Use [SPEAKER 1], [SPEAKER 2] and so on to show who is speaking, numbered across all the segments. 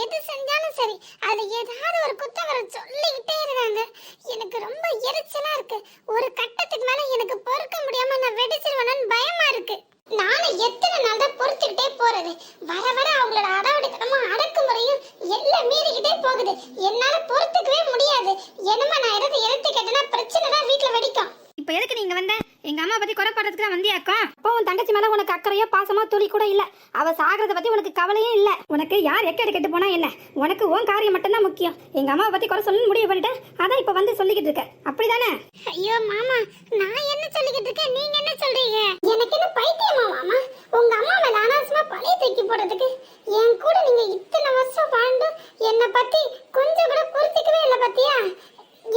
[SPEAKER 1] எது செஞ்சாலும் சரி அதுல ஏதாவது ஒரு குத்தம் வர சொல்லிக்கிட்டே இருக்காங்க. எனக்கு ரொம்ப எரிச்சலா இருக்கு. ஒரு கட்டத்துக்கு மேல எனக்கு பொறுக்க முடியாம நான் வெடிச்சிருவேன்னு பயமா இருக்கு. நானும் எத்தனை நாள் தான் பொறுத்துக்கிட்டே போறது. வர வர அவங்களோட அடாவடித்தனமும் அடக்குமுறையும் எல்லாம் மீறிக்கிட்டே போகுது. என்னால பொறுத்துக்கவே முடியாது. என்னமா நான் எடுத்து கேட்டேன்னா பிரச்சனை தான் வீட்டுல வெடிக்கும்.
[SPEAKER 2] இப்ப எதுக்கு நீங்க வந்த? எங்க அம்மா பத்தி குறை பாடுறதுக்கு தான் வந்தியாக்கும். அப்போ உன் தங்கச்சி மேல உனக்கு அக்கறையோ பாசமோ துளி கூட இல்ல. அவ சாகிறத பத்தி உனக்கு கவலையே இல்ல. உனக்கு யார் எக்கேடு கெட்டு போனா என்ன? உனக்கு உன் காரியம் மட்டும்தான் முக்கியம். எங்க அம்மாவை பத்தி குறை சொல்லணும்னு முடிவு பண்ணிட்டேன். அதான் இப்ப வந்து சொல்லிக்கிட்டு இருக்க. அப்படிதானே?
[SPEAKER 1] ஐயோ மாமா, நான் என்ன சொல்லிக்கிட்டு இருக்கேன், நீங்க என்ன சொல்றீங்க? எனக்கு என்ன பைத்தியமா மாமா? உங்க அம்மா மேல அனாவசியமா பழைய தூக்கி போடுறதுக்கு என் கூட நீங்க இத்தனை வருஷம் வாழ்ந்து என்னை பத்தி கொஞ்சம் கூட புரிஞ்சுக்கவே இல்லை பத்தியா?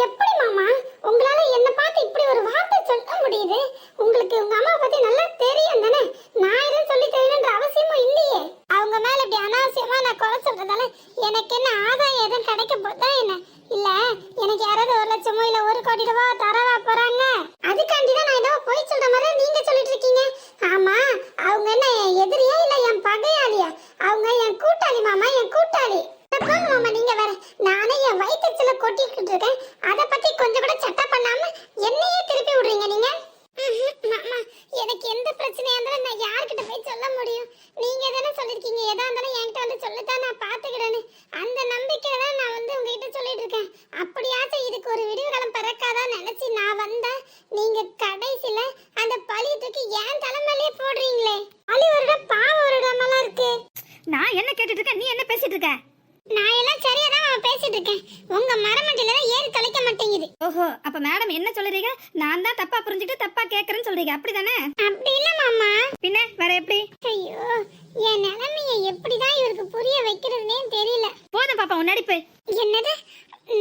[SPEAKER 1] எப்படி மாமா உங்களால என்ன பார்த்து இப்படி ஒரு வார்த்தை சொல்ல முடியுது? உங்களுக்கு உங்க அம்மா பத்தி நல்லா தெரியும் தானே? நான் எதுவும் சொல்லி தெரியணுன்ற அவசியமும் இல்லையே. அவங்க மேல இப்படி அனாவசியமா நான் குறை சொல்றதால எனக்கு என்ன ஆதாயம் எதுவும் கிடைக்க போதா என்ன? இல்ல எனக்கு யாராவது 1 லட்சமோ இல்ல 1 கோடி ரூபாய் தரவா போறாங்க? அதுக்காண்டிதான் நான் ஏதோ போய் சொல்ற மாதிரி நீங்க சொல்லிட்டு இருக்கீங்க. ஆமா, அவங்க என்ன என் எதிரியா இல்ல என் பகையாளியா? அவங்க என் கூட்டாளி மாமா, என் கூட்டாளி. போங்க மாமா, நீங்க வேற. நானே என் வயிற்றுல கொட்டிக்கிட்டு இருக்கேன். அதை பத்தி கொஞ்சம் கூட சட்டை பண்ணாம என்னையே திருப்பி விடுறீங்க நீங்க. மாமா, எனக்கு எந்த பிரச்சனையா இருந்தாலும் நான் யார்கிட்ட போய் சொல்ல முடியும்? நீங்க தானே சொல்லிருக்கீங்க எதா இருந்தாலும் என்கிட்ட வந்து சொல்லத்தான் நான் பாத்துக்கிறேன்னு. அந்த நம்பிக்கையில தான் நான் வந்து உங்ககிட்ட சொல்லிட்டு இருக்கேன். அப்படியாச்சும் இதுக்கு ஒரு விடிவு காலம் பிறக்காதான் நினைச்சு நான் வந்தா நீங்க கடைசியில அந்த பழி தூக்கி ஏன் தலைமையிலேயே போடுறீங்களே. பழி வருட பாவம் வருடமெல்லாம் இருக்கு.
[SPEAKER 2] நான் என்ன கேட்டுட்டு இருக்கேன், நீ என்ன பேசிட்டு இருக்க?
[SPEAKER 1] நான் எல்லாம் சரியா தான் பேசிட்டு இருக்கேன். உங்க மரமண்டில தான் ஏறி தொலைக்க மாட்டேங்குது.
[SPEAKER 2] ஓஹோ, அப்ப மேடம் என்ன சொல்றீங்க? நான் தான் தப்பா புரிஞ்சுட்டு தப்பா கேக்குறேன்னு சொல்றீங்க, அப்படிதானே?
[SPEAKER 1] அப்படி இல்ல மாமா.
[SPEAKER 2] பின்ன வேற எப்படி?
[SPEAKER 1] ஐயோ, என் நிலைமையை எப்படிதான் இவருக்கு புரிய வைக்கிறதுனே தெரியல.
[SPEAKER 2] போதும் பாப்பா உன் நடிப்பு.
[SPEAKER 1] என்னது?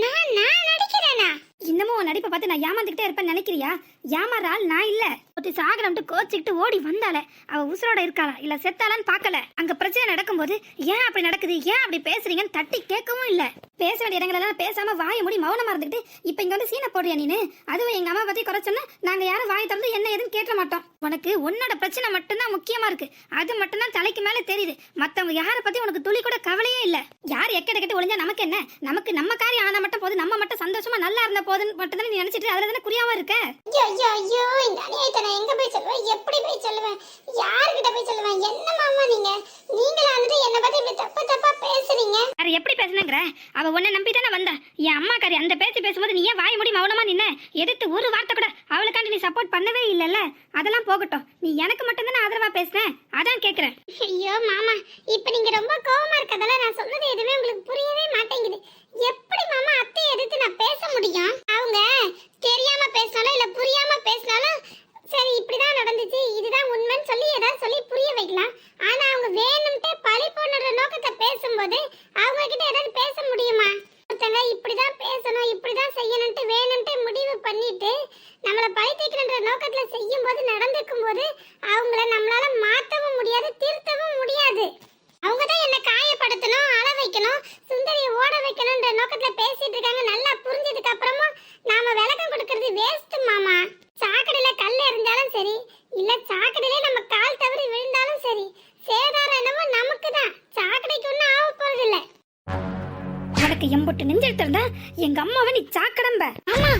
[SPEAKER 1] நான் நடிக்கிறேனா?
[SPEAKER 2] இன்னமும் உன் நடிப்பை பார்த்து நான் ஏமாந்துக்கிட்டே இருப்பேன்னு நினைக்கிறியா? ஏமாறாள் நான் இல்ல. ஒருத்தி சாகரம்ட்டு கோச்சிக்கிட்டு ஓடி வந்தால அவ உசுரோட இருக்காளா இல்ல செத்தாலான்னு பாக்கல. அங்க பிரச்சனை நடக்கும்போது ஏன் அப்படி நடக்குது, ஏன் அப்படி பேசுறீங்கன்னு தட்டி கேட்கவும் இல்ல. பேச வேண்டிய இடங்களெல்லாம் பேசாம வாய மூடி மௌனமா இருந்துட்டு இப்ப இங்க வந்து சீனை போடுறியா நீனு? அதுவும் எங்க அம்மா பத்தி குறைச்சோன்னா நாங்க யாரும் வாய் திறந்து என்ன எதுன்னு கேட்க மாட்டோம். உனக்கு உன்னோட பிரச்சனை மட்டும்தான் முக்கியமா இருக்கு. அது மட்டும்தான் தலைக்கு மேல தெரியுது. மத்தவங்க யாரை பத்தி உனக்கு துளி கூட கவலையே இல்ல. யார் எக்கட கெட்டு ஒளிஞ்சா நமக்கு என்ன? நமக்கு நம்ம காரியம் ஆனா மட்டும் போது, நம்ம மட்டும் சந்தோஷமா நல்லா இருந்த போதுன்னு மட்டும் தான் நீ நினைச்சிட்டு அதுல தானே குறியாம இருக்க.
[SPEAKER 1] ஐயோ ஐயோ, இந்த அநியாயத்தை நான் எங்க போய் சொல்லுவேன்? எப்படி போய் சொல்லுவேன்? யார்கிட்ட போய் சொல்லுவேன்? என்ன மாமா நீங்களா வந்துட்டு என்ன பத்தி இப்படி தப்பா பேசுறீங்க?
[SPEAKER 2] வேற எப்படி பேசுனங்கற? அவ உன்னை நம்பி தானே வந்தா. என் அம்மா காரி அந்த பேச்சு பேசும்போது நீ ஏன் வாய் மூடி மௌனமா நின்ன? எதிர்த்து ஒரு வார்த்தை கூட அவளுக்காண்டி நீ சப்போர்ட் பண்ணவே இல்லல்ல. அதெல்லாம் போகட்டும், நீ எனக்கு மட்டும் தானே ஆதரவா பேசுன, அதான் கேக்குறேன்.
[SPEAKER 1] ஐயோ மாமா, இப்ப நீங்க ரொம்ப கோவமா இருக்கதால நான் சொன்னது எதுவுமே உங்களுக்கு புரியவே மாட்டேங்குது. எப்படி மாமா அத்தை எதிர்த்து நான் பேச முடியும்? அவங்க தெரியாம பேசினாலும் இல்ல புரியாம பேசினாலும் சரி இப்படிதான் நடந்துச்சு, இதுதான் உண்மைன்னு சொல்லி ஏதாவது சொல்லி புரிய வைக்கலாம். ஆனா அவங்க வேணும்ட்டே பழி போடுற நோக்கத்தை பேசும்போது அவங்க கிட்ட ஏதாவது பேச முடியுமா? ஒருத்தங்க இப்படிதான் பேசணும் இப்படிதான் செய்யணும்ட்டு வேணும்ட்டே முடிவு பண்ணிட்டு நம்மள பழி தீர்க்கணுன்ற நோக்கத்துல செய்யும் போது நடந்துக்கும் போது அவங்கள நம்மளால மாற்றவும் முடியாது, திருத்தவும் முடியாது. அவங்க தான் என்ன காயப்படுத்தணும், அழ வைக்கணும், சுந்தரியை ஓட வைக்கணும்ன்ற நோக்கத்துல பேசிட்டு இருக்காங்க. நல்லா புரிஞ்சதுக்கு அப்புறமா நாம விளக்கம் கொடுக்கறது வேஸ்ட் மாமா. சாக்கடையில கல் எறிஞ்சாலும் சரி இல்ல சாக்கடையில நம்ம கால் தவறி விழுந்தாலும் சரி சேதாரம் என்னமோ நமக்கு தான். சாக்கடைக்கு ஒன்னும் ஆக போறது இல்ல.
[SPEAKER 2] உனக்கு எம்பொட்டு நெஞ்செடுத்திருந்தா எங்க அம்மாவை நீ சாக்கடம்ப.
[SPEAKER 1] ஆமா,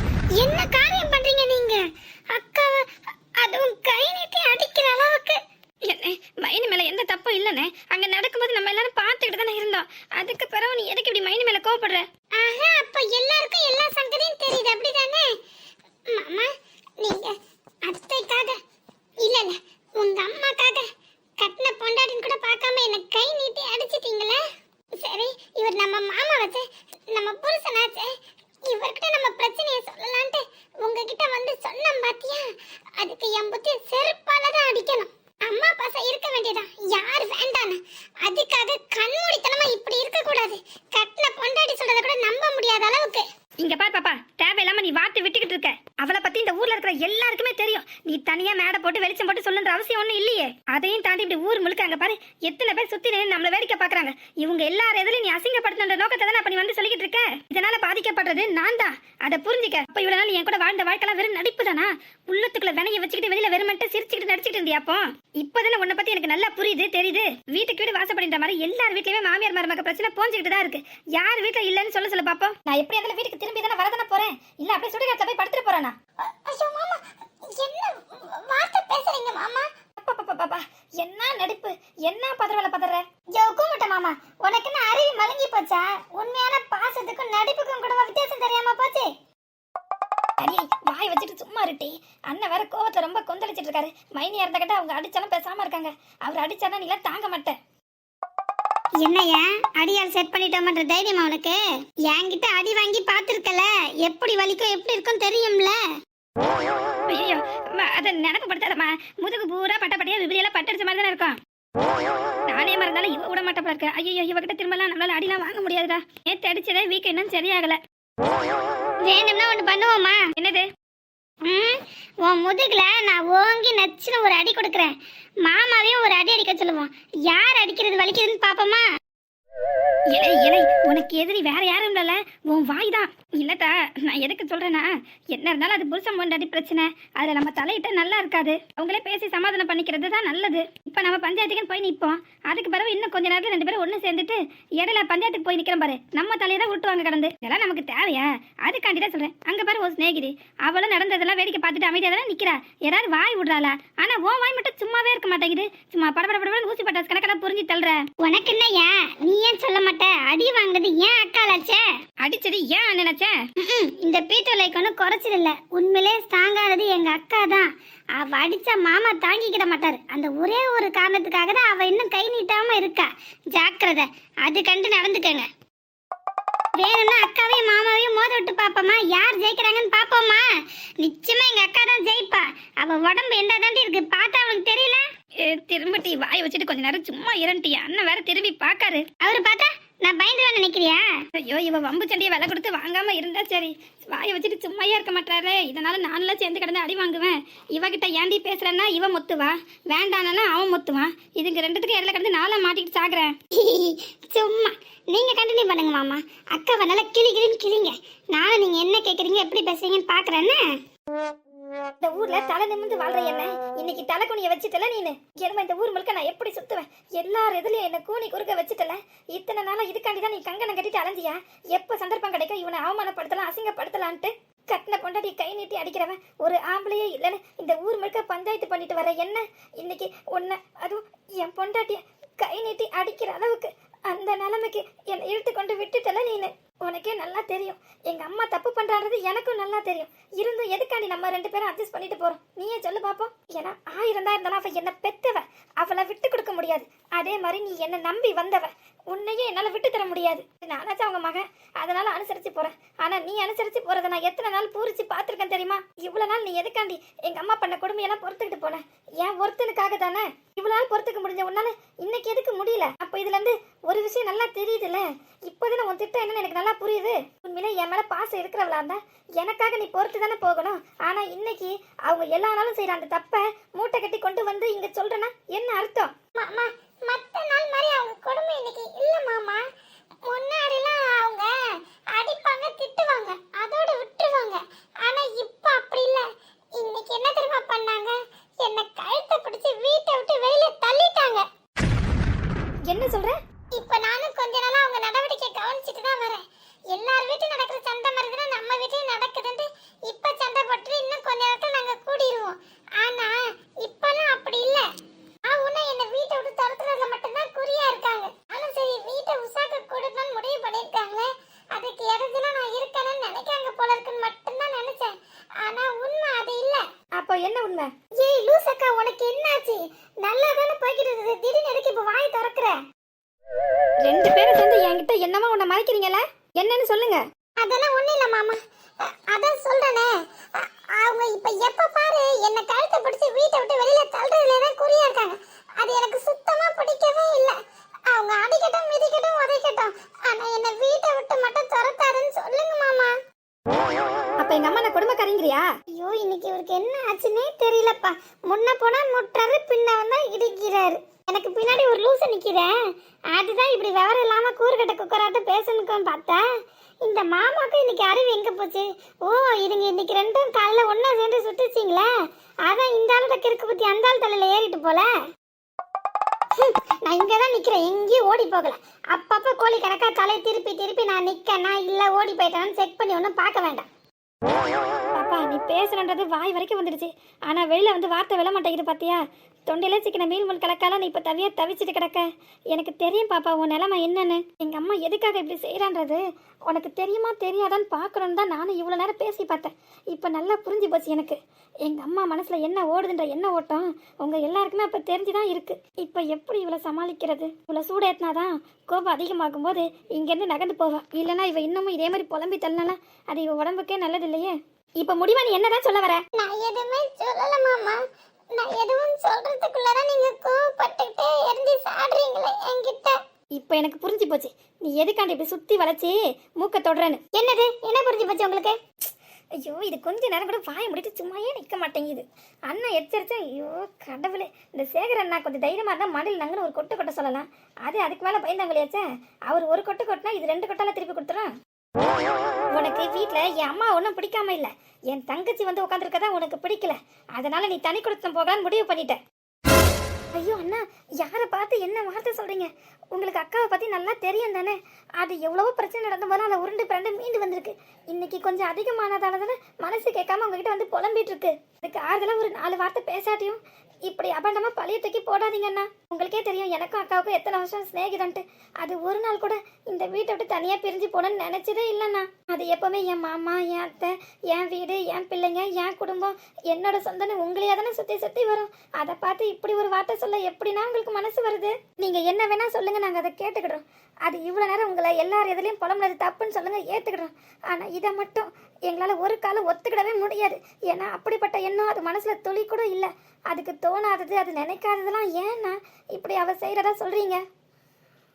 [SPEAKER 1] என்ன காரியம் பண்றீங்க நீங்க? அக்காவை அதுவும் கை நீட்டி அடிக்கிற அளவுக்கு.
[SPEAKER 2] என்ன மைனி மேல எந்த தப்பும் இல்லனே. அங்க நடக்கும்போது நம்ம எல்லாரும் பார்த்துக்கிட்டு தானே இருந்தோம். அதுக்கு பிறகு நீ எதுக்கு இப்படி மைனி மேல கோவப்படுற?
[SPEAKER 1] ஆஹா, அப்ப எல்லாருக்கும் எல்லா சங்கதியும் தெரியுது, அப்படிதானே மாமா? நீங்க அத்தைக்காக இல்ல உங்க அம்மாக்காக கட்டின பொண்டாட்டின்னு கூட பார்க்காம என்ன கை நீட்டி அடிச்சிட்டீங்களே. சரி, இவர் நம்ம மாமா வச்சு நம்ம புருஷனாச்சு, இவர்கிட்ட நம்ம பிரச்சனையை சொல்லலான்ட்டு உங்ககிட்ட வந்து சொன்னோம் பாத்தியா? அதுக்கு என் புத்தி செருப்பாலதான் அடிக்கணும். அம்மா பாசம் இருக்க வேண்டியதான், யார் வேண்டான்னு. அதுக்காக கண்மூடித்தனமா இப்படி இருக்க கூடாது. கட்டின பொண்டாட்டி சொல்றத கூட நம்ப முடியாத அளவுக்கு.
[SPEAKER 2] இங்க பாரு பாப்பா, தேவையில்லாம நீ வார்த்தை விட்டுக்கிட்டு இருக்க. அவளை பத்தி இந்த ஊர்ல இருக்கிற எல்லாருக்குமே தெரியும். நீ தனியா மேடை போட்டு வெளிச்சம் போட்டு சொல்லுன்ற அவசியம் ஒண்ணும் இல்லையே. அதையும் தாண்டி இப்படி ஊர் முழுக்க அங்க பாரு எத்தனை பேர் சுத்தி நின்று நம்மள வேடிக்கை பாக்குறாங்க. இவங்க எல்லாரும் எதிலும் நீ அசிங்கப்படுத்துன்ற நோக்கத்தை தானே அப்ப நீ வந்து சொல்லிக்கிட்டு இருக்க. இதனால பாதிக்கப்படுறது நான் தான். அதை புரிஞ்சுக்க. அப்ப இவ்வளவு நாள் என் கூட வாழ்ந்த வாழ்க்கைலாம் வெறும் நடிப்பு தானா? உள்ளத்துக்குள்ள வினைய வச்சுக்கிட்டு வெளியில வெறுமன்ட்டு சிரிச்சுக்கிட்டு நடிச்சுக்கிட்டு இருந்தியா? அப்போ இப்பதானே உன்னை பத்தி எனக்கு நல்லா புரியுது, தெரியுது. வீட்டுக்கு வீடு வாசப்படுற மாதிரி எல்லார் வீட்லயுமே மாமியார் மருமக பிரச்சனை போஞ்சுக்கிட்டு தான் இருக்கு. யார் வீட்டுல இல்லன்னு சொல்ல பாப்போம். நான் எப்படி அதுல வீட்டுக்கு திரும்பி தானே வரதானே போறேன், இல்ல அப்படியே சுடுகாட்டுல போய் படுத்துட்டு போறேனா?
[SPEAKER 1] ஐயோ மாமா, என்ன வார்த்தை பேசுறீங்க மாமா?
[SPEAKER 2] பாப்பா, என்ன நடிப்பு, என்ன பதறவல பதற?
[SPEAKER 1] ஜோக்குமட்ட மாமா, உனக்கு என்ன அறிவு மலங்கி போச்சா? உண்மையான பாசத்துக்கும் நடிப்புக்கும் கூட வித்தியாசம் தெரியாம போச்சு.
[SPEAKER 2] அடியே வாய் வச்சுட்டு சும்மா இருட்டி. அண்ணன் வேற கோவத்துல ரொம்ப கொந்தளிச்சிட்டு இருக்காரு. மைனியா இருந்தக்கிட்ட அவங்க அடிச்சாலும் பேசாம இருக்காங்க. அவர் அடிச்சானா நீலாம் தாங்க மாட்டேன்.
[SPEAKER 1] என்னையா அடியால் செட் பண்ணிட்டோம்ன்ற தைரியமா உனக்கு? என்கிட்ட அடி வாங்கி பாத்துருக்கல, எப்படி வலிக்கும் எப்படி இருக்கும் தெரியும்ல.
[SPEAKER 2] ஐயோ அதை நினைப்புப்படுத்தாதம்மா. முதுகு பூரா பட்டப்பட்டியா விபதியெல்லாம் பட்டடிச்ச மாதிரி தானே இருக்கும். நானே மறந்தாலும் இவ விட மாட்டப்பா இருக்க. ஐயோ இவகிட்ட திரும்பலாம் நம்மளால அடிலாம் வாங்க முடியாதுடா. நேற்று அடிச்சதே வீக் இன்னும் சரியாகல.
[SPEAKER 1] வேணும்னா ஒண்ணு பண்ணுவோமா?
[SPEAKER 2] என்னது?
[SPEAKER 1] உன் முதுகுல நான் ஓங்கி நச்சுன்னு ஒரு அடி கொடுக்குறேன். மாமாவையும் ஒரு அடி அடிக்க சொல்லுவோம். யார் அடிக்கிறது வலிக்குதுன்னு பாப்போமா?
[SPEAKER 2] இலை இலை, உனக்கு எதிரி வேற யாரும் இல்லல, உன் வாய் தான். இல்லத்தா, நான் எதுக்கு சொல்றேன்னா, என்ன இருந்தாலும் அது புருஷன் பொண்டாட்டி பிரச்சனை. அதுல நம்ம தலையிட்ட நல்லா இருக்காது. அவங்களே பேசி சமாதானம் பண்ணிக்கிறது தான் நல்லது. இப்ப நம்ம பஞ்சாயத்துக்கு போய் நிப்போம். அதுக்கு பிறகு இன்னும் கொஞ்ச நேரத்துல 2 பேரும் ஒண்ணு சேர்ந்துட்டு இடையில பஞ்சாயத்துக்கு போய் நிக்கிறோம் பாரு, நம்ம தலையை தான் விட்டுவாங்க கடந்து. இதெல்லாம் நமக்கு தேவையா? அதுக்காண்டி தான் சொல்றேன். அங்க பாரு ஒரு சிநேகிதி, அவளும் நடந்ததெல்லாம் வேடிக்கை பார்த்துட்டு அமைதியா தான் நிக்கிறா. யாராவது வாய் விடுறாளா? ஆனா உன் வாய் மட்டும் சும்மாவே இருக்க மாட்டேங்குது. சும்மா படபடபடன்னு ஊசி பட்டாசு கணக்கெல்லாம் புரிஞ்சு தள்ளுற.
[SPEAKER 1] உனக்கு என்னய்யா, நீ ஏன் சொல்ல மாட்ட? அடி வாங்குறது ஏன் அக்காலாச்சே?
[SPEAKER 2] அடிச்சது ஏன் நினைச்ச?
[SPEAKER 1] இந்த பீட்டோலைக்கு ஒன்றும் குறைச்சது இல்ல. உண்மையிலே ஸ்ட்ராங்கானது எங்க அக்கா தான். அவ அடிச்சா மாமா தாங்கிக்கிட மாட்டாரு. அந்த ஒரே ஒரு காரணத்துக்காக தான் அவ இன்னும் கை நீட்டாம இருக்கா. ஜாக்கிரதை, அது கண்டு நடந்துக்கங்க. வேணும்னா அக்காவையும் மாமாவையும் மோத விட்டு பாப்போமா? யார் ஜெயிக்கிறாங்கன்னு பாப்போமா? நிச்சயமா எங்க அக்கா தான் ஜெயிப்பா. அவ உடம்பு என்ன தாண்டி இருக்கு, பார்த்தா அவளுக்கு தெரியல?
[SPEAKER 2] திரும்பட்டி வாய் வச்சுட்டு கொஞ்ச நேரம் சும்மா இரண்டி. அண்ணன் வேற திரும்பி பாக்காரு.
[SPEAKER 1] அவரு பார்த்தா நான் பயந்துருவேன் நினைக்கிறியா?
[SPEAKER 2] ஐயோ இவ வம்பு சண்டையை விலை கொடுத்து வாங்காம இருந்தா சரி. வாயை வச்சுட்டு சும்மையா இருக்க மாட்டாரு. இதனால நான்லாம் சேர்ந்து கிடந்து அடி வாங்குவேன். இவகிட்ட ஏண்டி பேசுறேன்னா இவ மொத்துவா, வேண்டானா அவன் மொத்துவான். இதுங்க ரெண்டுத்துக்கு இடையில கிடந்து நாளா மாட்டிட்டு சாகுறேன்.
[SPEAKER 1] சும்மா நீங்க கண்டினியூ பண்ணுங்க மாமா. அக்காவை நல்லா கிளி கிளின்னு கிளிங்க. நானும் நீங்க என்ன கேக்குறீங்க எப்படி பேசுறீங்கன்னு பாக்குறேன்னு.
[SPEAKER 2] இந்த ஊர்ல தலை நிமிந்து வாழ்ற என்ன இன்னைக்கு தலை குனிய வச்சுட்டல நீனு. ஏன்னா இந்த ஊர் முழுக்க நான் எப்படி சுத்துவேன்? எல்லார் எதுலயும் என்ன கூனி குறுக்க வச்சுட்டல. இத்தனை நாளா இதுக்காண்டிதான் நீ கங்கணம் கட்டிட்டு அலைஞ்சியா? எப்ப சந்தர்ப்பம் கிடைக்கும் இவனை அவமானப்படுத்தலாம் அசிங்கப்படுத்தலான்ட்டு கட்டின பொண்டாட்டி கை நீட்டி அடிக்கிறவன் ஒரு ஆம்பளையே இல்லைன்னு இந்த ஊர் முழுக்க பஞ்சாயத்து பண்ணிட்டு வர என்ன இன்னைக்கு ஒன்ன, அதுவும் என் பொண்டாட்டிய கை நீட்டி அடிக்கிற அளவுக்கு அந்த நிலைமைக்கு என்னை இழுத்து கொண்டு விட்டுட்டல நீனு. உனக்கே நல்லா தெரியும் எங்க அம்மா தப்பு பண்றான்றது எனக்கும் நல்லா தெரியும். இருந்தும் எதுக்காண்டி நம்ம 2 பேரும் அட்ஜஸ்ட் பண்ணிட்டு போறோம்? நீயே சொல்லு பாப்போம். ஏன்னா 1000 தான் இருந்தாலும் அவ என்ன பெத்தவ, அவளை விட்டு கொடுக்க முடியாது. அதே மாதிரி நீ என்ன நம்பி வந்தவ, உன்னையே என்னால விட்டு தர முடியாது. நானாச்சும் அவங்க மகன், அதனால அனுசரிச்சு போறேன். ஆனா நீ அனுசரிச்சு போறதை நான் எத்தனை நாள் பூரிச்சு பாத்துருக்கேன் தெரியுமா? இவ்வளவு நாள் நீ எதுக்காண்டி எங்க அம்மா பண்ண கொடுமையெல்லாம் பொறுத்துக்கிட்டு போன? ஏன் ஒருத்தனுக்காக தானே இவ்வளவு நாள் பொறுத்துக்க முடிஞ்ச உன்னால இன்னைக்கு எதுக்கு முடியல? அப்ப இதுல இருந்து ஒரு விஷயம் நல்லா தெரியுதுல்ல. இப்போதானே உன் திட்டம் என்னன்னு எனக்கு நல்லா புரியுது. உண்மையிலே என் மேல பாசம் இருக்கிறவளா இருந்தா எனக்காக நீ பொறுத்து தானே போகணும். ஆனா இன்னைக்கு அவங்க எல்லா நாளும் செய்யற அந்த தப்ப மூட்டை கட்டி கொண்டு வந்து இங்க சொல்றேன்னா என்ன அர்த்தம்?
[SPEAKER 1] மத்த நாள் மாதிரி அவங்க கொடுமை இன்னைக்கு இல்ல மாமா. முன்னாடிலாம் அவங்க அடிப்பாங்க திட்டுவாங்க, அதோட விட்டுருவாங்க. ஆனா இப்ப அப்படி இல்ல. இன்னைக்கு என்ன தெரியுமா பண்ணாங்க? என்ன கழுத்தை பிடிச்சு வீட்டை விட்டு வெளியில தள்ளிட்டாங்க.
[SPEAKER 2] என்ன சொல்ற?
[SPEAKER 1] இப்ப நானும் கொஞ்ச நாளா அவங்க நடவடிக்கை கவனிச்சுட்டு தான் வரேன். எல்லார் வீட்டும் நடக்கிற சண்டை மருந்துனா நம்ம வீட்லயும் நடக்குதுன்னு இப்ப சண்டை போட்டு இன்னும் கொஞ்ச நேரத்துல நாங்க கூடிடுவோம். ஆனா இப்பெல்லாம் அப்படி இல்ல. அவங்க என்ன வீட்டை விட்டு துரத்துறதுல மட்டும்தான் குறியா இருக்காங்க. ஆனா சரி வீட்டை உசாக்க கூடணும்னு முடிவு பண்ணிருக்காங்க. அதுக்கு இடத்துல நான் இருக்கணும்னு நினைக்காங்க போல இருக்குன்னு மட்டும்தான் நினைச்சேன். ஆனா உண்மை அது இல்ல.
[SPEAKER 2] அப்போ என்ன உண்மை?
[SPEAKER 1] ஏய் லூசக்கா, உனக்கு என்னாச்சு? நல்லா தானே போய்கிட்டு இருந்தது, திடீர்னு எதுக்கு இப்ப வாய் திறக்கிற?
[SPEAKER 2] 2 பேரும் சேர்ந்து என்கிட்ட என்னமா உன்னை மறைக்கிறீங்களா? என்னன்னு சொல்லுங்க.
[SPEAKER 1] அதெல்லாம் ஒண்ணு இல்ல மாமா. அதான் சொல்றேனே, அவங்க இப்ப எப்ப பாரு என்ன கழுத்தை பிடிச்சு வீட்டை விட்டு வெளியில தள்ளுறதுல தான் குறியா இருக்காங்க. அது எனக்கு சுத்தமா பிடிக்கவே இல்ல. அவங்க அடிக்கட்டும் மிதிக்கட்டும் உதைக்கட்டும், ஆனா என்ன வீட்டை விட்டு மட்டும் துரத்தாருன்னு சொல்லுங்க மாமா.
[SPEAKER 2] அப்ப எங்க அம்மா நான் குடும்பக்காரங்கிறியா?
[SPEAKER 1] ஐயோ இன்னைக்கு இவருக்கு என்ன ஆச்சுன்னே தெரியலப்பா. முன்ன போனா முட்டுறாரு, பின்ன வந்தா இடிக்கிறாரு. எனக்கு பின்னாடி ஒரு லூசு நிக்குதே, அதுதான் இப்படி விவரம் இல்லாம கூறுகட்ட குக்கராட்ட பேசணுக்குன்னு பார்த்தா இந்த மாமாக்கு இன்னைக்கு அறிவு எங்க போச்சு? ஓ, இதுங்க இன்னைக்கு ரெண்டும் காலைல ஒண்ணா சேர்ந்து சுத்துச்சிங்களே, அதான் இந்த ஆளோட கிறுக்கு புத்தி அந்த ஆள் தலையில ஏறிட்டு போல. நான் இங்கதான் நிக்கிறேன், எங்கேயும் ஓடி போகல. அப்பப்ப கோழி கணக்கா தலையை திருப்பி திருப்பி நான் நிக்கனா இல்ல ஓடி போயிட்டான்னு செக் பண்ணி ஒன்றும் பார்க்க வேண்டாம்.
[SPEAKER 2] பாப்பா நீ பேசுறன்றது வாய் வரைக்கும் வந்துடுச்சு, ஆனா வெளியில வந்து வார்த்தை விட மாட்டேங்குது பாத்தியா? தொண்டையில சிக்கின மீன் முள் கலக்கால நீ இப்ப தவிச்சிட்டு கிடக்க. எனக்கு தெரியும் பாப்பா உன் நிலைமை என்னன்னு. எங்க அம்மா எதுக்காக இப்படி செய்யறான்றது உனக்கு தெரியுமா தெரியாதான்னு பாக்கணும்னு தான் நானும் இவ்வளவு நேரம் பேசி பார்த்தேன். இப்ப நல்லா புரிஞ்சு போச்சு எனக்கு. எங்க அம்மா மனசுல என்ன ஓடுதுன்ற என்ன ஓட்டம் உங்க எல்லாருக்குமே அப்ப தெரிஞ்சுதான் இருக்கு. இப்ப எப்படி இவளை சமாளிக்கிறது? இவளை சூடேத்தினாதான் கோபம் அதிகமாகும் போது இங்க இருந்து நகர்ந்து போவா. இல்லைன்னா இவ இன்னமும் இதே மாதிரி புலம்பி தள்ளினால அது இவ உடம்புக்கே நல்லது இல்லையே. இப்ப முடிவா நீ என்னதான் சொல்ல வர?
[SPEAKER 1] நான் எதுவுமே சொல்லல மாமா. நான் எதுவும் சொல்றதுக்குள்ளதான் நீங்க கோவப்பட்டுக்கிட்டே இருந்து சாடுறீங்களே என்கிட்ட.
[SPEAKER 2] இப்ப எனக்கு புரிஞ்சு போச்சு நீ எதுக்காண்டி இப்படி சுத்தி வளைச்சி மூக்க தொடுறன்னு.
[SPEAKER 1] என்னது என்ன புரிஞ்சு போச்சு உங்களுக்கு?
[SPEAKER 2] ஐயோ இது கொஞ்ச நேரம் கூட வாய முடிட்டு சும்மாயே நிக்க மாட்டேங்குது. அண்ணன் எச்சரிச்சா ஐயோ கடவுளே. இந்த சேகர் அண்ணா கொஞ்சம் தைரியமா இருந்தா மடியில் நாங்கன்னு ஒரு கொட்டை சொல்லலாம். அதுக்கு மேல பயந்தாங்களையாச்சே. அவர் ஒரு கொட்டை கொட்டினா இது 2 கொட்டால திருப்பி கொடுத்துரும். உனக்கு வீட்டுல என் அம்மா ஒன்றும் பிடிக்காம இல்ல, என் தங்கச்சி வந்து உட்காந்துருக்கதா உனக்கு பிடிக்கல. அதனால நீ தனி கொடுத்தம் போகலான்னு முடிவு பண்ணிட்ட. ஐயோ அண்ணா, யாரை பார்த்து என்ன வார்த்தை சொல்றீங்க? உங்களுக்கு அக்காவை பத்தி நல்லா தெரியும் தானே? அது எவ்வளவோ பிரச்சனை நடந்த போதும் அதை உருண்டு பிறண்டு மீண்டு வந்திருக்கு. இன்னைக்கு கொஞ்சம் அதிகமானதால தானே மனசு கேட்காம உங்ககிட்ட வந்து புலம்பிட்டு இருக்கு. அதுக்கு ஆறுதலா ஒரு 4 வார்த்தை பேசாட்டியும் இப்படி அபண்டமா பழைய தூக்கி போடாதீங்கண்ணா. உங்களுக்கே தெரியும் எனக்கும் அக்காவுக்கும் எத்தனை வருஷம் சிநேகிதன்ட்டு. அது ஒரு நாள் கூட இந்த வீட்டை விட்டு தனியா பிரிஞ்சு போனேன்னு நினைச்சதே இல்லைண்ணா. அது எப்பவுமே என் மாமா, என் அத்தை, என் வீடு, என் பிள்ளைங்க, என் குடும்பம், என்னோட சொந்தன்னு உங்களையே தானே சுத்தி சுத்தி வரும். அதை பார்த்து இப்படி ஒரு வார்த்தை சொல்ல எப்படின்னா உங்களுக்கு மனசு வருது? நீங்க என்ன வேணா சொல்லுங்க, நாங்க அதை கேட்டுக்கிடுறோம். அது இவ்வளவு நேரம் உங்களை எல்லார் எதுலையும் புலம்புனது தப்புன்னு சொல்லுங்க, ஏத்துக்கிடுறோம். ஆனா இதை மட்டும் எங்களால ஒரு காலம் ஒத்துக்கிடவே முடியாது. ஏன்னா அப்படிப்பட்ட எண்ணம் அது மனசுல துளி கூட இல்லை. அதுக்கு தோணாதது, அது நினைக்காததெல்லாம் ஏன்னா இப்படி அவ செய்யறதா சொல்றீங்க?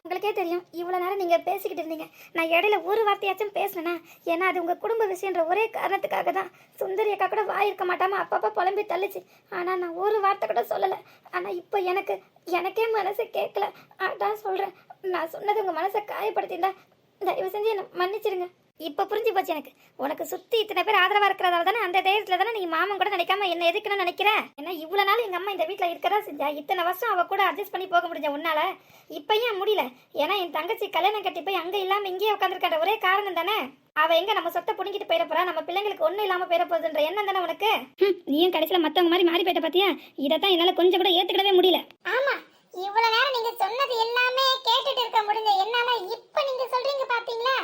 [SPEAKER 2] உங்களுக்கே தெரியும் இவ்வளவு நேரம் நீங்க பேசிக்கிட்டு இருந்தீங்க, நான் இடையில ஒரு வார்த்தையாச்சும் பேசினேன்னா ஏன்னா அது உங்க குடும்ப விஷயன்ற ஒரே காரணத்துக்காக தான். சுந்தரி அக்கா கூட வாயிருக்க மாட்டாம அப்பப்ப புலம்பி தள்ளிச்சு. ஆனா நான் ஒரு வார்த்தை கூட சொல்லல. ஆனா இப்போ எனக்கே மனசு கேட்கல. அதான் சொல்றேன், நான் சொன்னது உங்க மனசை காயப்படுத்திருந்தா தயவு செஞ்சு என்ன மன்னிச்சிருங்க. இப்ப புரிஞ்சு போச்சு எனக்கு. உனக்கு சுத்தி இத்தனை பேர் ஆதரவா இருக்கிறதால தானே அந்த தைரியத்துல தானே நீ மாமன் கூட நினைக்காம என்ன எதுக்குன்னு நினைக்கிற. ஏன்னா இவ்வளவு நாள் எங்க அம்மா இந்த வீட்டுல இருக்கதா செஞ்சா, இத்தனை வருஷம் அவ கூட அட்ஜஸ்ட் பண்ணி போக முடிஞ்ச உன்னால இப்ப ஏன் முடியல? ஏன்னா என் தங்கச்சி கல்யாணம் கட்டி போய் அங்க இல்லாம இங்கேயே உட்காந்துருக்காட்ட ஒரே காரணம் தானே. அவ எங்க நம்ம சொத்தை புடிங்கிட்டு போயிட போறா, நம்ம பிள்ளைங்களுக்கு ஒண்ணும் இல்லாம போயிட போகுதுன்ற எண்ணம் தானே உனக்கு. நீயும் கடைசியில மத்தவங்க மாதிரி மாறி போயிட்ட பாத்தியா? இதைத்தான் என்னால கொஞ்சம் கூட ஏத்துக்கிடவே முடியல.
[SPEAKER 1] ஆமா, இவ்வளவு நேரம் நீங்க சொன்னது எல்லாமே கேட்டுட்டு இருக்க முடிஞ்ச என்னால இப்ப நீங்க சொல்றீங்க பாத்தீங்களா,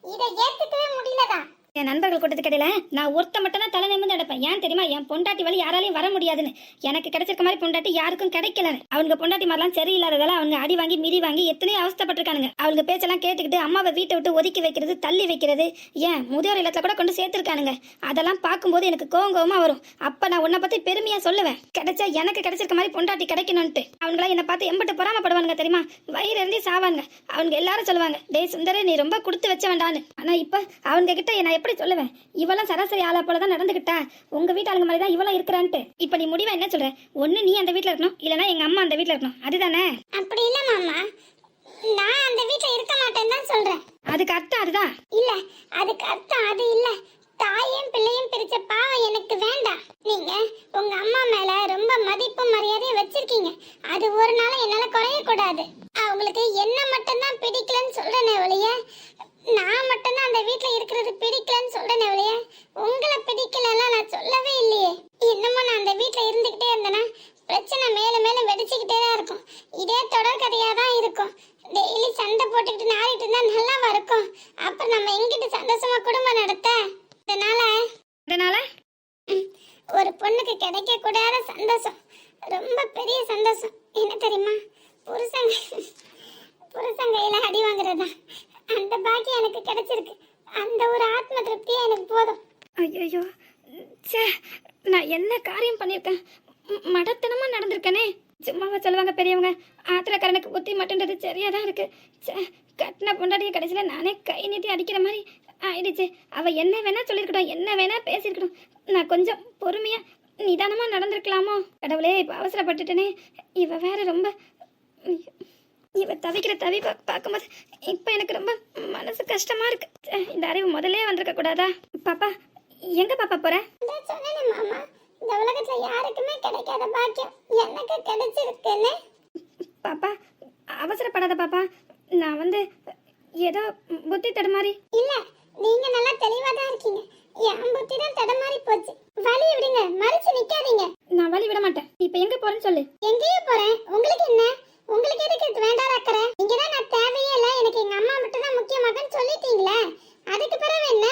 [SPEAKER 1] இதை ஏத்துக்கவே முடியலதான்.
[SPEAKER 2] என் நண்பர்கள் கூட்டத்துக்கு இடையில நான் ஒருத்த மட்டும் தான் தலை நிமிர்ந்து நடப்பேன். ஏன் தெரியுமா? என் பொண்டாட்டி வழி யாராலையும் வர முடியாதுன்னு. எனக்கு கிடைச்சிருக்க மாதிரி பொண்டாட்டி யாருக்கும் கிடைக்கல. அவங்க பொண்டாட்டி மாதிரிலாம் சரியில்லாததால அவங்க அடி வாங்கி மிதி வாங்கி எத்தனையோ அவஸ்தப்பட்டிருக்கானுங்க. அவங்க பேச்செல்லாம் கேட்டுக்கிட்டு அம்மாவை வீட்டை விட்டு ஒதுக்கி வைக்கிறது, தள்ளி வைக்கிறது, ஏன் முதியோர் இல்லத்துல கூட கொண்டு சேர்த்திருக்கானுங்க. அதெல்லாம் பார்க்கும்போது எனக்கு கோவமா வரும். அப்ப நான் உன்னை பத்தி பெருமையா சொல்லுவேன், கிடைச்சா எனக்கு கிடைச்சிருக்க மாதிரி பொண்டாட்டி கிடைக்கணும்ட்டு. அவங்களா என்னை பார்த்து எம்பிட்டு பொறாமப்படுவாங்க தெரியுமா? வயிறு இறந்தி சாவாங்க. அவங்க எல்லாரும் சொல்லுவாங்க, டேய் சுந்தரே நீ ரொம்ப கொடுத்து வச்ச வேண்டான்னு. ஆனா இப்ப அவங்க கிட்ட என்ன எப்படி சொல்லுவேன்? இவெல்லாம் சராசரி ஆளா போலதான் நடந்துகிட்டா, உங்க வீட்டு ஆளுங்க மாதிரி தான் இவெல்லாம் இருக்கிறான்ட்டு. இப்ப நீ முடிவா என்ன சொல்ற? ஒண்ணு நீ அந்த வீட்டுல இருக்கணும், இல்லனா எங்க அம்மா அந்த வீட்டுல இருக்கணும், அதுதானே?
[SPEAKER 1] அப்படி இல்ல மாமா, நான் அந்த வீட்டுல இருக்க மாட்டேன்னு தான் சொல்றேன்.
[SPEAKER 2] அதுக்கு அர்த்தம் அதுதான்
[SPEAKER 1] இல்ல, அதுக்கு அர்த்தம் அது இல்ல. தாயும் பிள்ளையும் பிரிச்ச பாவம் எனக்கு வேண்டாம். நீங்க உங்க அம்மா மேல ரொம்ப மதிப்பு மரியாதையை வச்சிருக்கீங்க, அது ஒரு நாள் என்னால குறைய கூடாது. அவங்களுக்கு என்ன மட்டும்தான் பிடிக்கலன்னு சொல்றேனே ஒழிய, நான் மட்டும்தான் அந்த வீட்டுல இருக்கிறது பிடிக்கலன்னு சொல்றேனே ஒழிய, உங்களை பிடிக்கலலாம் நான் சொல்லவே இல்லையே. என்னமோ நான் அந்த வீட்டுல இருந்துகிட்டே இருந்தேன்னா பிரச்சனை மேல மேல வெடிச்சுக்கிட்டே தான் இருக்கும். இதே தொடர் கதையா தான் இருக்கும். டெய்லி சண்டை போட்டுக்கிட்டு நாடிட்டு இருந்தா நல்லாவா இருக்கும்? அப்ப நம்ம எங்கிட்டு சந்தோஷமா குடும்பம் நடத்த? அதனால ஒரு பொண்ணுக்கு கிடைக்க கூடாத சந்தோஷம், ரொம்ப பெரிய சந்தோஷம் என்ன தெரியுமா? புருஷன் கையில அடி வாங்குறதா. அந்த பாக்கியம் எனக்கு கிடைச்சிருக்கு. அந்த ஒரு ஆத்ம திருப்தியே எனக்கு போதும்.
[SPEAKER 2] ஐயோ சே, நான் என்ன காரியம் பண்ணியிருக்கேன்? மடத்தனமா நடந்திருக்கனே. சும்மாவா சொல்லுவாங்க பெரியவங்க, ஆத்திரக்காரனுக்கு புத்தி மட்டுன்றது சரியா தான் இருக்கு. கட்டின பொண்டாட்டிய கடைசியில நானே கை நீட்டி அடிக்கிற மாதிரி ஆயிடுச்சு. அவ என்ன வேணா சொல்லிருக்கட்டும், என்ன வேணா பேசிருக்கட்டும், நான் கொஞ்சம் பொறுமையா நிதானமா நடந்திருக்கலாமோ? கடவுளே, இப்ப அவசரப்பட்டுட்டேனே. இவ வேற ரொம்ப தவிக்கிற தவிப்பை பார்க்கும்போது இப்போ எனக்கு ரொம்ப மனசு கஷ்டமா இருக்கு. இந்த அறிவு முதல்லே வந்திருக்க கூடாதா? பாப்பா எங்க பாப்பா போற?
[SPEAKER 1] நான் சொன்னேனே மாமா, இந்த உலகத்துல யாருக்குமே கிடைக்காத பாக்கியம் எனக்கு கிடைச்சிருக்குன்னு.
[SPEAKER 2] பாப்பா அவசரப்படாத பாப்பா. நான் வந்து ஏதோ புத்தி தடுமாறி.
[SPEAKER 1] இல்ல, நீங்க நல்லா தெளிவா தான் இருக்கீங்க. என் புத்தி தான் தடமாறி போச்சு. வழி விடுங்க, மறிச்சு நிக்காதீங்க.
[SPEAKER 2] நான் வழி விட மாட்டேன். இப்போ எங்க போறேன்னு சொல்லு.
[SPEAKER 1] எங்கேயோ போறேன், உங்களுக்கு என்ன? உங்களுக்கு எதுக்கு இது வேண்டாம் அக்கறை? இங்க தான் நான் தேவையே இல்லை, எனக்கு எங்க அம்மா மட்டும் தான் முக்கியமாகன்னு சொல்லிட்டீங்களே, அதுக்கு பிறகு என்ன?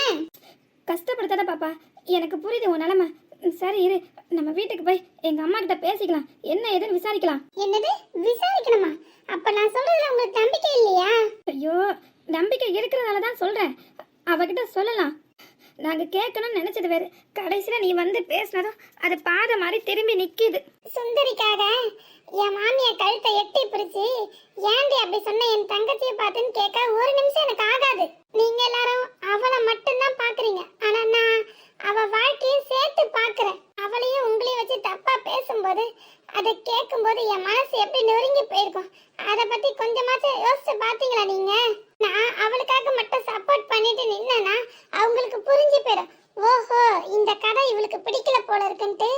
[SPEAKER 2] கஷ்டப்படுத்தாத பாப்பா, எனக்கு புரியுது உன் நிலைமை. சரி இரு, நம்ம வீட்டுக்கு போய் எங்க அம்மா கிட்ட பேசிக்கலாம், என்ன ஏதுன்னு விசாரிக்கலாம்.
[SPEAKER 1] என்னது விசாரிக்கணுமா? அப்ப நான் சொல்றதுல உங்களுக்கு நம்பிக்கை இல்லையா?
[SPEAKER 2] ஐயோ, நம்பிக்கை இருக்கிறதால தான் சொல்றேன். அவகிட்ட சொல்லலாம். நாங்க கேட்கணும்னு நினைச்சது வேறு, கடைசியில நீ வந்து பேசினதும் அது பாதை மாதிரி திரும்பி நிக்குது.
[SPEAKER 1] சுந்தரிக்காக என் மாமிய கழுத்தை எட்டி பிடிச்சு ஏண்டி அப்படி சொன்ன என் தங்கச்சியை பார்த்துன்னு கேட்க ஒரு நிமிஷம் எனக்கு ஆகாது. நீங்க எல்லாரும் அவளை மட்டும்தான் பாக்குறீங்க, ஆனா நான் அவ வாழ்க்கையும் சேர்த்து பாக்குறேன். அவளையும் உங்களையும் வச்சு தப்பா பேசும்போது அதை கேட்கும்போது என் மனசு எப்படி நொறுங்கி போயிருக்கும். அதை பத்தி கொஞ்சமாச்சும் யோசிச்சு பாத்தீங்களா நீங்க? நான் அவளுக்காக மட்டும் சப்போர்ட் பண்ணிட்டு நின்னா அவங்களுக்கு புரிஞ்சு போயிடும். ஓஹோ, இந்த கதை இவளுக்கு பிடிக்கல போல இருக்குன்ட்டு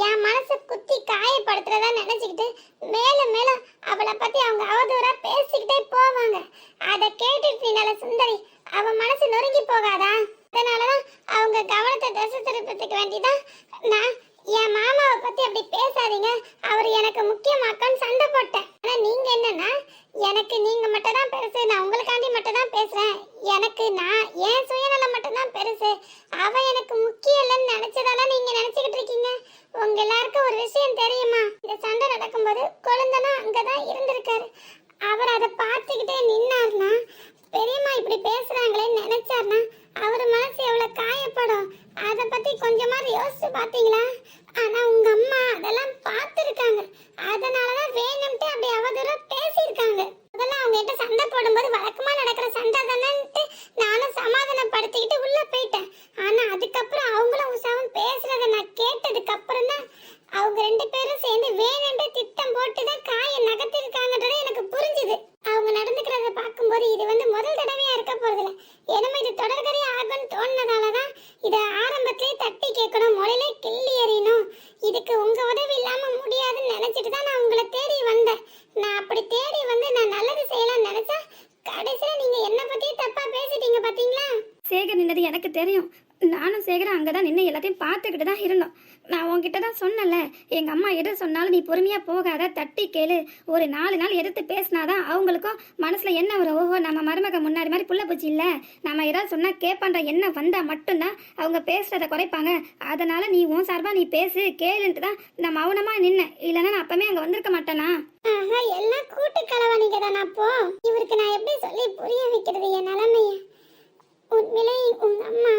[SPEAKER 1] என் மனசை குத்தி காயப்படுத்துறதா நினைச்சுக்கிட்டு மேலும் மேலும் அவளை பத்தி அவங்க அவதூறா பேசிக்கிட்டே போவாங்க. அதை கேட்டுட்டு சுந்தரி அவ மனசு நொறுங்கி போகாதா? அதனாலதான் அவங்க கவனத்தை திசை திருப்பத்துக்கு வேண்டிதான் நான் என் மாமாவை பத்தி அப்படி பேசாதீங்க, அவர் எனக்கு முக்கியமாக்கன்னு சண்டை போட்டேன். ஆனா நீங்க என்னன்னா, எனக்கு நீங்க மட்டும் தான் பெருசு, நான் உங்களுக்காண்டி மட்டும் தான் பேசுறேன், எனக்கு நான் என் சுயநலம் மட்டும் தான் பெருசு, அவ எனக்கு முக்கியம் இல்லைன்னு நினைச்சதால நீங்க நினைச்சுக்கிட்டு இருக்கீங்க. உங்க எல்லாருக்கும் ஒரு விஷயம் தெரியுமா? இந்த சண்டை நடக்கும்போது குழந்தைனா அங்கதான் இருந்திருக்காரு. அவர் அதை பார்த்துக்கிட்டே நின்னார்னா, பெரியம்மா இப்படி பேசுறாங்களேன்னு நினைச்சார்னா அவர் மனசு எவ்வளவு காயப்படும். அதை பத்தி கொஞ்சமா யோசிச்சு பாத்தீங்களா? ஆனா உங்க அம்மா அதெல்லாம் பார்த்திருக்காங்க, அதனாலதான் வேணும்ட்டு அப்படி அவதூறா பேசியிருக்காங்க. அதெல்லாம் அவங்க கிட்ட சண்டை போடும்போது வழக்கமா நடக்கிற சண்டை தானேன்ட்டு நானும் சமாதானப்படுத்திக்கிட்டு உள்ள போயிட்டேன். ஆனா அதுக்கப்புறம் அவங்களும் உஷாவும் பேசுறத நான் கேட்டதுக்கு அப்புறம் தான் அவங்க ரெண்டு பேரும் சேர்ந்து வேணும்ட்டு திட்டம் போட்டுதான் காயை நகர்த்திருக்காங்கன்றது எனக்கு புரிஞ்சுது. அவங்க நடந்துக்கிறத பார்க்கும்போது இது முதல் தடவையா இருக்க போறதில்ல, என்னமோ இது தொடர்கதை ஆகும்னு தோணுனதாலதான் இதை ஆரம்பத்திலே தட்டி கேட்கணும், மொழிலே கிள்ளி எறியணும், இதுக்கு உங்க உதவி இல்லாம முடியாதுன்னு நினைச்சிட்டு தான் நான் உங்களை தேடி வந்தேன். நான் அப்படி தேடி வந்து நான் நல்லது செய்யலாம்னு நினைச்சா கடைசியில நீங்க என்ன பத்தி தப்பா பேசிட்டீங்க பாத்தீங்களா?
[SPEAKER 2] சேகர் நின்னது எனக்கு தெரியும். நானும் சேகரும் அங்கதான் நின்று எல்லாத்தையும் பார்த்துக்கிட்டு தான் இருந்தோம். நான் உன்கிட்ட தான் சொன்னல, எங்க அம்மா எது சொன்னாலும் நீ பொறுமையா போகாத, தட்டி கேளு. ஒரு 4 நாள் எதிர்த்து பேசினாதான் அவங்களுக்கும் மனசுல என்ன வரும், ஓஹோ நம்ம மருமக முன்னாடி மாதிரி புள்ள பூச்சி இல்ல, நம்ம ஏதாவது சொன்னா கேட்பான்ற என்ன வந்தா மட்டும்தான் அவங்க பேசுறத குறைப்பாங்க. அதனால நீ உன் சார்பா நீ பேசு கேளுன்ட்டு தான் நான் மௌனமா நின்னேன். இல்லைன்னா நான் அப்பவே அங்க வந்திருக்க மாட்டேனா?
[SPEAKER 1] எல்லாம் கூட்டு கலவாணிங்க தானே. அப்போ இவருக்கு நான் எப்படி சொல்லி புரிய வைக்கிறது என் நிலைமைய? உண்மையிலே உங்க அம்மா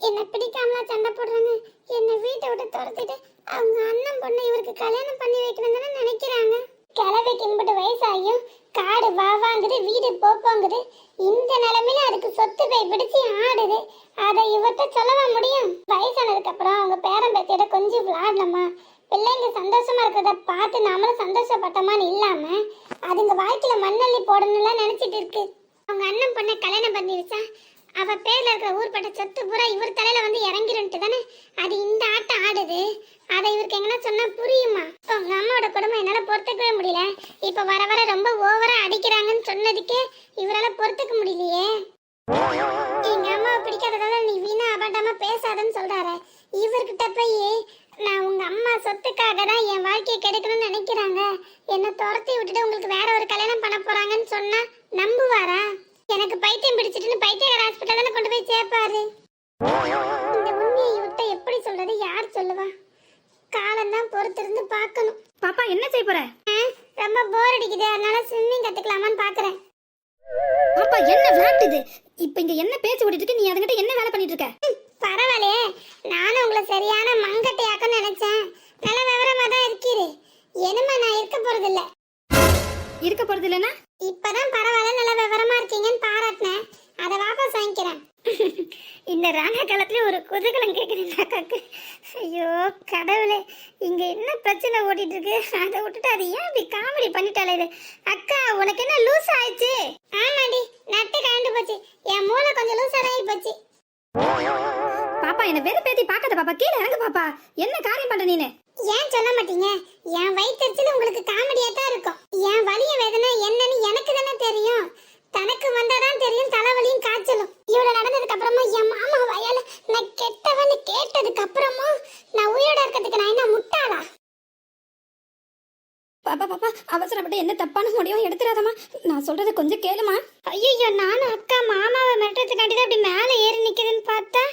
[SPEAKER 1] என்ன பிடிக்காமலா சண்டை போடுறாங்க, என்ன வீட்டை விட்டு துரத்திட்டு அவங்க அண்ணன் பொண்ணு இவருக்கு கல்யாணம் பண்ணி வைக்கணும் தானே நினைக்கிறாங்க. கிளவைக்கு இன்பட்டு வயசாகியும் காடு வாங்குது, வீடு போங்குது, இந்த நிலைமையில அதுக்கு சொத்து போய் பிடிச்சி ஆடுது. அதை இவர்கிட்ட சொல்லவா முடியும்? வயசானதுக்கு அப்புறம் அவங்க பேரன் பேத்தியோட கொஞ்சம் விளையாடலாமா, பிள்ளைங்க சந்தோஷமா இருக்கிறத பார்த்து நாமளும் சந்தோஷப்பட்டோமான்னு இல்லாம அதுங்க வாழ்க்கையில மண்ணள்ளி போடணும்லாம் நினைச்சிட்டு இருக்கு. அவங்க அண்ணன் பொண்ணை கல்யாணம் பண்ணி வச்சா அவ பேர்ல இருக்கிற ஊர்பட்ட சொத்து பூரா இவர் தலையில இறங்கிருன்ட்டு தானே அது இந்த ஆட்டம் ஆடுது. அதை இவருக்கு எங்கன்னா சொன்னா புரியுமா? உங்க அம்மாவோட குடும்பம் என்னால பொறுத்துக்கவே முடியல. இப்ப வர வர ரொம்ப ஓவரா அடிக்கிறாங்கன்னு சொன்னதுக்கே இவரால பொறுத்துக்க முடியலையே. எங்க அம்மாவை பிடிக்காததால நீ வீணா அபாண்டமா பேசாதன்னு சொல்றாரு. இவர்கிட்ட போய் நான் உங்க அம்மா சொத்துக்காக தான் என் வாழ்க்கையை கெடுக்கணும்னு நினைக்கிறாங்க, என்ன துரத்தி விட்டுட்டு உங்களுக்கு வேற ஒரு கல்யாணம் பண்ண போறாங்கன்னு சொன்னா நம்புவாரா? எனக்கு பைத்தியம் பிடிச்சிட்டுன்னு பைத்தியக்கார ஹாஸ்பிட்டல் தானே கொண்டு போய் சேர்ப்பாரு. இந்த உண்மையை இவர்கிட்ட எப்படி சொல்றது, யார் சொல்லுவா? காலம்தான் பொறுத்திருந்து பார்க்கணும்.
[SPEAKER 2] பாப்பா என்ன செய்ய போற?
[SPEAKER 1] ரொம்ப போர் அடிக்குது, அதனால ஸ்விம்மிங் கத்துக்கலாமான்னு பாக்குறேன்.
[SPEAKER 2] பாப்பா என்ன விளையாட்டுது? இப்ப இங்க என்ன பேச்சு ஓடிட்டு இருக்கு, நீ அதுகிட்ட என்ன வேலை பண்ணிட்டு இருக்க?
[SPEAKER 1] பரவாயில்லையே, நானும் உங்களை சரியான மங்கட்டையாக்கன்னு நினைச்சேன். நல்ல விவரமா தான் இருக்கீரு. என்னமா நான் இருக்க போறது இல்ல.
[SPEAKER 2] இருக்க போறது இல்லைன்னா
[SPEAKER 1] இப்பதான் பரவாயில்ல நல்ல விவரமா இருக்கீங்கன்னு பாராட்டினேன், அதை வாபஸ் வாங்கிக்கிறேன். இந்த ராணா காலத்துல ஒரு குதூகலம் கேக்குது அக்காக்கு. ஐயோ கடவுளே, இங்க என்ன பிரச்சனை ஓடிட்டு இருக்கு? அதை விட்டுட்டு அது ஏன் இப்படி காமெடி பண்ணிட்டாலே இது? அக்கா உனக்கு என்ன லூஸ் ஆயிடுச்சு? ஆமாடி, நட்டு கலந்து போச்சு. என் மூளை கொஞ்சம் லூஸ் ஆகி போச்சு.
[SPEAKER 2] பாப்பா என்ன வெறு பேத்தி பார்க்காத பாப்பா, கீழே இறங்கு பாப்பா. என்ன காரியம் பண்ற நீனு?
[SPEAKER 1] ஏன் சொல்ல மாட்டீங்க? என் வயிற்றுல உங்களுக்கு காமெடியா தான் இருக்கும். என் வலிய வேதனை என்னன்னு எனக்கு தானே தெரியும். தனக்கு வந்தாதான் தெரியும் தலைவலியும் காய்ச்சலும். இவ்வளவு நடந்ததுக்கு அப்புறமா என் மாமா வயல நான் கெட்டவன்னு கேட்டதுக்கு அப்புறமா நான் உயிரோட இருக்கிறதுக்கு நான் என்ன முட்டாளா?
[SPEAKER 2] பாப்பா பாப்பா அவசரப்பட்டு என்ன தப்பான முடிவும் எடுத்துறாதம்மா. நான் சொல்றது கொஞ்சம் கேளுமா.
[SPEAKER 1] ஐயோ, நானும் அக்கா மாமாவை மிரட்டுறதுக்காண்டி தான் அப்படி மேலே ஏறி நிக்குதுன்னு பார்த்தா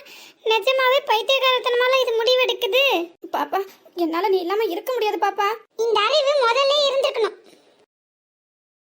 [SPEAKER 1] நிஜமாவே பைத்தியக்காரத்தனமால இது முடிவெடுக்குது.
[SPEAKER 2] பாப்பா என்னால நீ இல்லாம இருக்க முடியாது பாப்பா.
[SPEAKER 1] இந்த அறிவு முதல்ல இருந்திருக்கணும்.